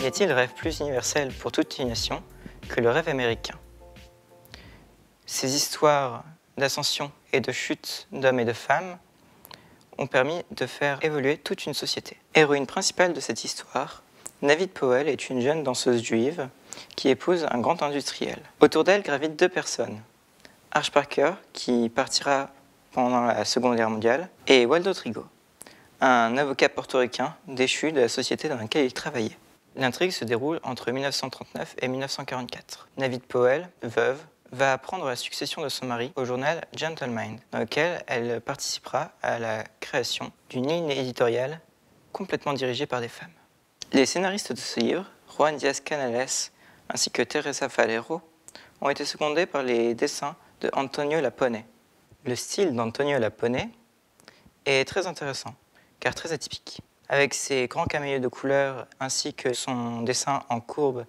Y a-t-il rêve plus universel pour toute une nation que le rêve américain? Ces histoires d'ascension et de chute d'hommes et de femmes ont permis de faire évoluer toute une société. Héroïne principale de cette histoire, Navid Powell est une jeune danseuse juive qui épouse un grand industriel. Autour d'elle gravitent deux personnes, Arch Parker, qui partira pendant la Seconde Guerre mondiale, et Waldo Trigo, un avocat portoricain déchu de la société dans laquelle il travaillait. L'intrigue se déroule entre 1939 et 1944. Navid Powell, veuve, va apprendre la succession de son mari au journal Gentleman, dans lequel elle participera à la création d'une ligne éditoriale complètement dirigée par des femmes. Les scénaristes de ce livre, Juan Diaz-Canales ainsi que Teresa Falero, ont été secondés par les dessins de Antonio Lapone. Le style d'Antonio Lapone est très intéressant, car très atypique. Avec ses grands camélias de couleurs ainsi que son dessin en courbe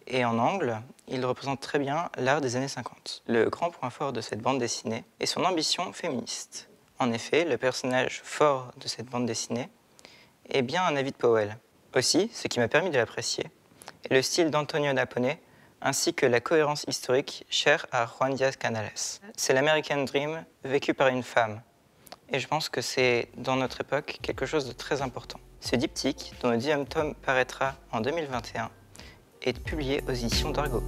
et en angle, il représente très bien l'art des années 50. Le grand point fort de cette bande dessinée est son ambition féministe. En effet, le personnage fort de cette bande dessinée est bien Navid Powell. Aussi, ce qui m'a permis de l'apprécier est le style d'Antonio Lapone ainsi que la cohérence historique chère à Juan Diaz-Canales. C'est l'American Dream vécu par une femme. Et je pense que c'est, dans notre époque, quelque chose de très important. Ce diptyque, dont le 10e tome paraîtra en 2021, est publié aux éditions d'Argo.